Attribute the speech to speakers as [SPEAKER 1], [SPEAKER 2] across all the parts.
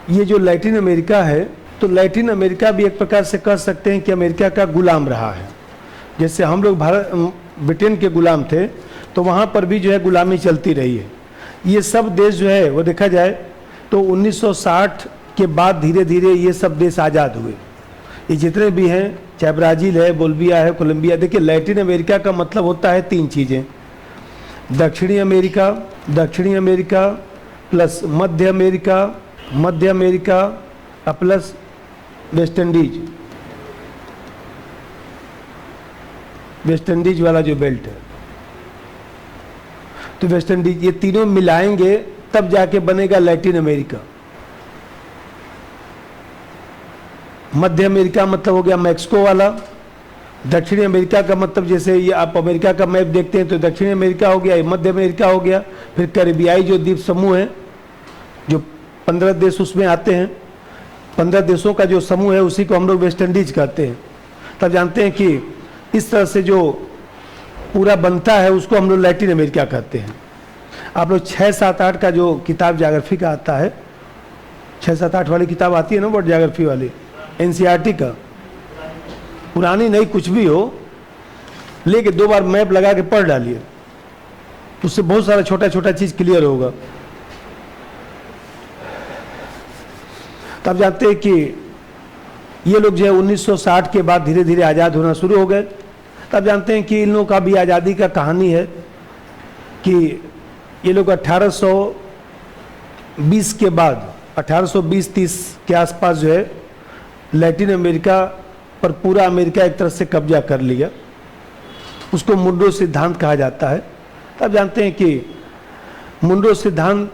[SPEAKER 1] ये जो Latin America है, तो लैटिन अमेरिका भी एक प्रकार से कह सकते हैं कि अमेरिका का गुलाम रहा है। जैसे हम लोग ब्रिटेन के गुलाम थे, तो वहाँ पर भी जो है गुलामी चलती रही है। ये सब देश जो है वो देखा जाए तो 1960 के बाद धीरे धीरे ये सब देश आज़ाद हुए। ये जितने भी हैं, चाहे ब्राज़ील है, बोलिविया है, कोलंबिया। देखिए लैटिन अमेरिका का मतलब होता है तीन चीज़ें: दक्षिणी अमेरिका प्लस मध्य अमेरिका प्लस वेस्ट इंडीज वाला जो बेल्ट है, तो वेस्ट इंडीज, ये तीनों मिलाएंगे तब जाके बनेगा लैटिन अमेरिका। मध्य अमेरिका मतलब हो गया मैक्सिको वाला। दक्षिणी अमेरिका का मतलब, जैसे ये आप अमेरिका का मैप देखते हैं तो दक्षिणी अमेरिका हो गया, ये मध्य अमेरिका हो गया। फिर कैरिबियाई जो द्वीप समूह है, जो 15 देश उसमें आते हैं, 15 देशों का जो समूह है उसी को हम लोग वेस्ट इंडीज कहते हैं। तब जानते हैं कि इस तरह से जो पूरा बनता है उसको हम लोग लैटिन अमेरिका कहते हैं। आप लोग 6, 7, 8 का जो किताब ज्योग्राफी का आता है, 6, 7, 8 वाली किताब आती है ना, वर्ल्ड ज्योग्राफी वाली, NCERT का, पुरानी नहीं कुछ भी हो, लेके 2 बार मैप लगा के पढ़ डालिए, उससे बहुत सारा छोटा छोटा चीज़ क्लियर होगा। तब जानते हैं कि ये लोग जो है 1960 के बाद धीरे धीरे आज़ाद होना शुरू हो गए। तब जानते हैं कि इन लोगों का भी आज़ादी का कहानी है कि ये लोग 1820 के बाद 1820-30 के आसपास जो है लैटिन अमेरिका पर पूरा अमेरिका एक तरह से कब्जा कर लिया। उसको मुनरो सिद्धांत कहा जाता है। तब जानते हैं कि मुनरो सिद्धांत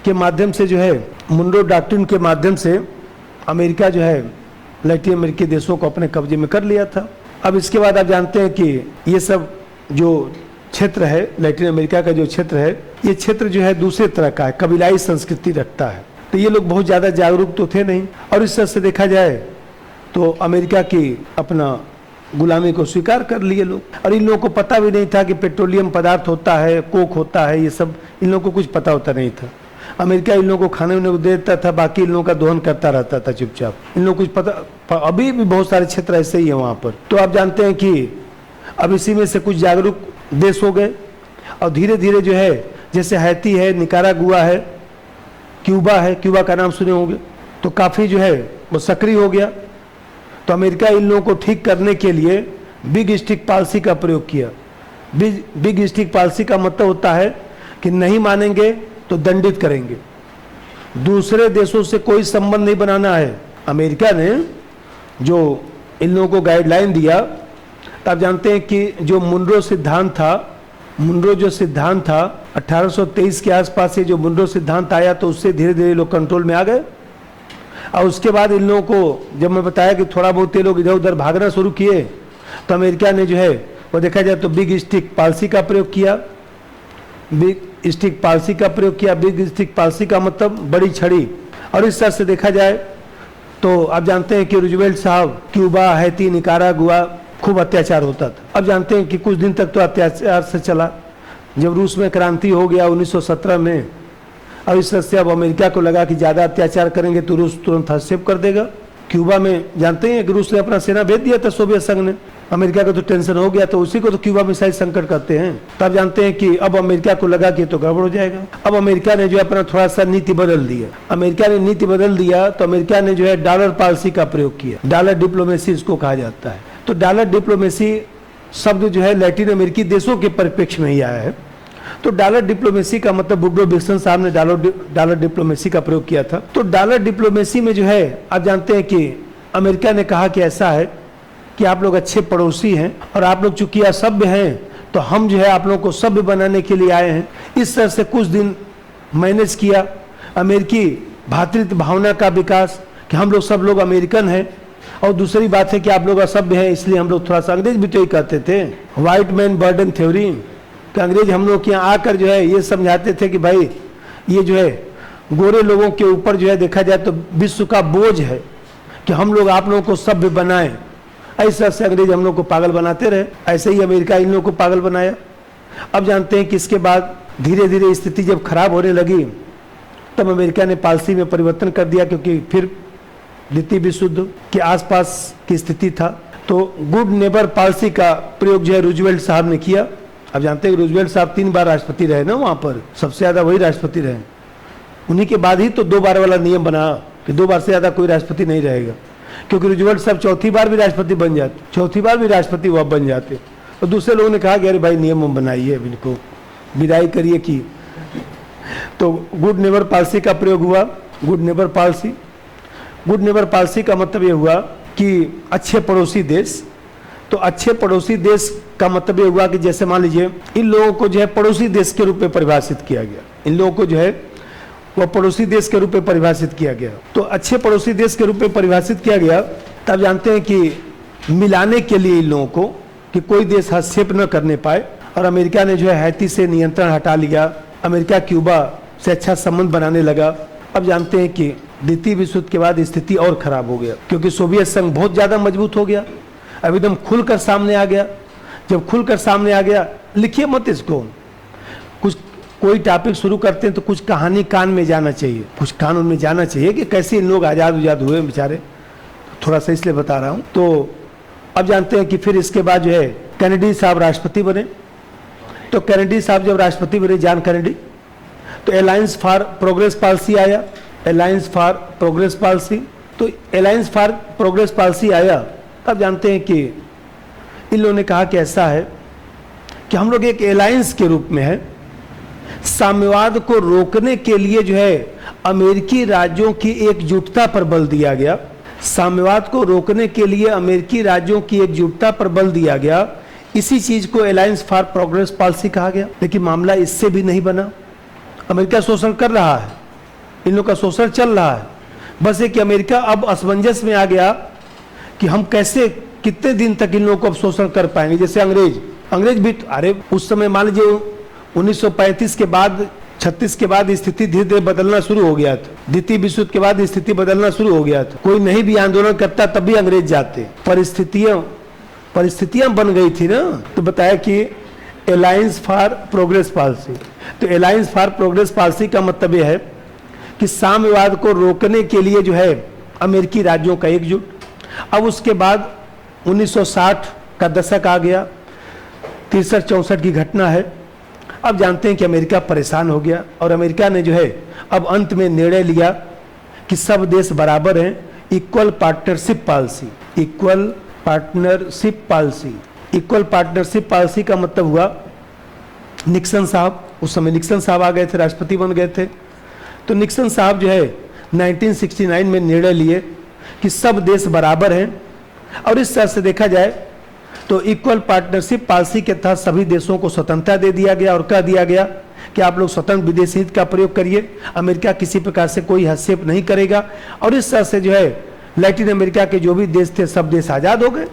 [SPEAKER 1] के माध्यम से जो है, मुनरो डॉक्ट्रिन के माध्यम से अमेरिका जो है लैटिन अमेरिकी देशों को अपने कब्जे में कर लिया था। अब इसके बाद आप जानते हैं कि ये सब जो क्षेत्र है, लैटिन अमेरिका का जो क्षेत्र है, ये क्षेत्र जो है दूसरे तरह का है, कबीलाई संस्कृति रखता है। तो ये लोग बहुत ज़्यादा जागरूक तो थे नहीं, और इस तरह से देखा जाए तो अमेरिका की अपना गुलामी को स्वीकार कर लिए लोग। और इन लोगों को पता भी नहीं था कि पेट्रोलियम पदार्थ होता है, कोक होता है, ये सब इन लोगों को कुछ पता होता नहीं था। अमेरिका इन लोगों को खाने को दे देता था, बाकी इन लोगों का दोहन करता रहता था चुपचाप। इन लोगों को कुछ पता, अभी भी बहुत सारे क्षेत्र ऐसे ही है वहाँ पर। तो आप जानते हैं कि अब इसी में से कुछ जागरूक देश हो गए, और धीरे धीरे जो है, जैसे हैती है, निकारागुआ है, क्यूबा है, क्यूबा का नाम सुने होंगे, तो काफ़ी जो है वो सक्रिय हो गया। तो अमेरिका इन लोगों को ठीक करने के लिए बिग स्टिक पॉलिसी का प्रयोग किया। बिग स्टिक पॉलिसी का मतलब होता है कि नहीं मानेंगे तो दंडित करेंगे, दूसरे देशों से कोई संबंध नहीं बनाना है। अमेरिका ने जो इन लोगों को गाइडलाइन दिया, तब जानते हैं कि जो मुनरो सिद्धांत था, मुनरो जो सिद्धांत था 1823 के आसपास से जो मुनरो सिद्धांत आया, तो उससे धीरे धीरे लोग कंट्रोल में आ गए। और उसके बाद इन लोगों को जब मैं बताया कि थोड़ा बहुत ये लोग इधर उधर भागना शुरू किए, तो अमेरिका ने जो है वो देखा जाए तो बिग स्टिक पॉलिसी का प्रयोग किया। बिग स्टिक पॉलिसी का प्रयोग किया। बिग स्टिक पॉलिसी का मतलब बड़ी छड़ी। और इस तरह से देखा जाए तो आप जानते हैं कि रूजवेल्ट साहब, क्यूबा, हैती, निकारागुआ, खूब अत्याचार होता था। अब जानते हैं कि कुछ दिन तक तो अत्याचार से चला। जब रूस में क्रांति हो गया 1917 में, और इस तरह से अब अमेरिका को लगा कि ज़्यादा अत्याचार करेंगे तो रूस तुरंत हस्तक्षेप कर देगा। क्यूबा में जानते हैं कि रूस ने अपना सेना भेज दिया था सोवियत संघ ने। अमेरिका को तो टेंशन हो गया, तो उसी को तो क्यूबा मिसाइल संकट कहते हैं। तब जानते हैं कि अब अमेरिका को लगा कि तो गड़बड़ हो जाएगा। अब अमेरिका ने जो है अपना थोड़ा सा नीति बदल दिया। अमेरिका ने नीति बदल दिया तो अमेरिका ने जो है डॉलर पॉलिसी का प्रयोग किया। डॉलर डिप्लोमेसी इसको कहा जाता है। तो डॉलर डिप्लोमेसी शब्द जो है लैटिन अमेरिकी देशों के परिप्रेक्ष्य में ही आया है। तो डॉलर डिप्लोमेसी का मतलब वुड्रो विल्सन साहब ने डॉलर डिप्लोमेसी का प्रयोग किया था। तो डॉलर डिप्लोमेसी में जो है आप जानते हैं कि अमेरिका ने कहा कि ऐसा है कि आप लोग अच्छे पड़ोसी हैं, और आप लोग चूंकि असभ्य हैं तो हम जो है आप लोगों को सभ्य बनाने के लिए आए हैं। इस तरह से कुछ दिन मैनेज किया अमेरिकी भातृत्व भावना का विकास, कि हम लोग सब लोग अमेरिकन हैं। और दूसरी बात है कि आप लोग असभ्य हैं, इसलिए हम लोग थोड़ा सा, अंग्रेज भी तो ही कहते थे व्हाइट मैन बर्डन थ्योरी, कि अंग्रेज हम लोग के यहाँ आकर जो है ये समझाते थे कि भाई ये जो है गोरे लोगों के ऊपर जो है देखा जाए तो विश्व का बोझ है, कि हम लोग आप लोगों को सभ्य बनाएं। ऐसा से अंग्रेज हम लोग को पागल बनाते रहे, ऐसे ही अमेरिका इन लोगों को पागल बनाया। अब जानते हैं कि इसके बाद धीरे धीरे स्थिति जब खराब होने लगी, तब अमेरिका ने पॉलिसी में परिवर्तन कर दिया, क्योंकि फिर द्वितीय विश्व युद्ध के आसपास की स्थिति था। तो गुड नेबर पॉलिसी का प्रयोग जो है रूजवेल्ट साहब ने किया। अब जानते हैं रूजवेल्ट साहब 3 बार राष्ट्रपति रहे ना, वहाँ पर सबसे ज़्यादा वही राष्ट्रपति रहे। उन्हीं के बाद ही तो 2 बार वाला नियम बना कि 2 बार से ज़्यादा कोई राष्ट्रपति नहीं रहेगा, क्योंकि रूजवेल्ट साहब चौथी बार भी राष्ट्रपति बन जाते, चौथी बार भी राष्ट्रपति वह बन जाते। और दूसरे लोगों ने कहा कि अरे भाई नियम बनाइए, इनको विदाई करिए की। तो गुड नेबर पॉलिसी का प्रयोग हुआ। Good neighbour policy, good neighbour policy का मतलब ये हुआ कि अच्छे पड़ोसी देश। तो अच्छे पड़ोसी देश का मतलब ये हुआ कि जैसे मान लीजिए इन लोगों को जो है पड़ोसी देश के रूप में परिभाषित किया गया, इन लोगों को जो है वह पड़ोसी देश के रूप में परिभाषित किया गया। तो अच्छे पड़ोसी देश के रूप में परिभाषित किया गया। तब जानते हैं कि मिलाने के लिए इन लोगों को कि कोई देश हस्तक्षेप न करने पाए, और अमेरिका ने जो है हैती से नियंत्रण हटा लिया। अमेरिका क्यूबा से अच्छा संबंध बनाने लगा। अब जानते हैं कि द्वितीय विश्व युद्ध के बाद स्थिति और खराब हो गया, क्योंकि सोवियत संघ बहुत ज़्यादा मजबूत हो गया, अब एकदम खुलकर सामने आ गया। जब खुलकर सामने आ गया, लिखिए मत इसको, कुछ कोई टॉपिक शुरू करते हैं तो कुछ कहानी कान में जाना चाहिए, कुछ कानून में जाना चाहिए कि कैसे इन लोग आज़ाद हुए बेचारे, थोड़ा सा इसलिए बता रहा हूँ। तो अब जानते हैं कि फिर इसके बाद जो है कैनेडी साहब राष्ट्रपति बने। तो कैनेडी साहब जब राष्ट्रपति बने, जॉन कैनेडी, तो अलायंस फॉर प्रोग्रेस पॉलिसी आया, अलायंस फॉर प्रोग्रेस पॉलिसी। तो अलायंस फॉर प्रोग्रेस पॉलिसी आया, तब जानते हैं कि इन लोगों ने कहा कि ऐसा है कि हम लोग एक अलायंस के रूप में है, साम्यवाद को रोकने के लिए जो है अमेरिकी राज्यों की एकजुटता पर बल दिया गया। साम्यवाद को रोकने के लिए अमेरिकी राज्यों की एकजुटता पर बल दिया गया। इसी चीज को अलायंस फॉर प्रोग्रेस पॉलिसी कहा गया। लेकिन मामला इससे भी नहीं बना। अमेरिका शोषण कर रहा है, इन लोगों का शोषण चल रहा है, बस एक कि अमेरिका अब असमंजस में आ गया कि हम कैसे कितने दिन तक इन लोगों को अब शोषण कर पाएंगे। जैसे अंग्रेज भी, अरे उस समय मान लीजिए 1935 के बाद 36 के बाद स्थिति धीरे धीरे बदलना शुरू हो गया था। द्वितीय विश्व युद्ध के बाद स्थिति बदलना शुरू हो गया था। कोई नहीं भी आंदोलन करता तब भी अंग्रेज जाते। परिस्थितियां बन गई थी ना। तो बताया कि अलायंस फॉर प्रोग्रेस पॉलिसी। तो अलायंस फॉर प्रोग्रेस पॉलिसी का मतलब यह है कि साम्यवाद को रोकने के लिए जो है अमेरिकी राज्यों का एकजुट। अब उसके बाद 1960 का दशक आ गया, 63-64 की घटना है। अब जानते हैं कि अमेरिका परेशान हो गया, और अमेरिका ने जो है अब अंत में निर्णय लिया कि सब देश बराबर हैं। Equal partnership policy, equal partnership policy. Equal partnership policy का मतलब हुआ, निक्सन साहब, उस समय निक्सन साहब आ गए थे, राष्ट्रपति बन गए थे। तो निक्सन साहब जो है 1969 में निर्णय लिए कि सब देश बराबर हैं। और इस तरह से देखा जाए तो इक्वल पार्टनरशिप पॉलिसी के तहत सभी देशों को स्वतंत्रता दे दिया गया और कह दिया गया कि आप लोग स्वतंत्र विदेशी हित का प्रयोग करिए, अमेरिका किसी प्रकार से कोई हस्तक्षेप नहीं करेगा। और इस तरह से जो है लैटिन अमेरिका के जो भी देश थे सब देश आज़ाद हो गए।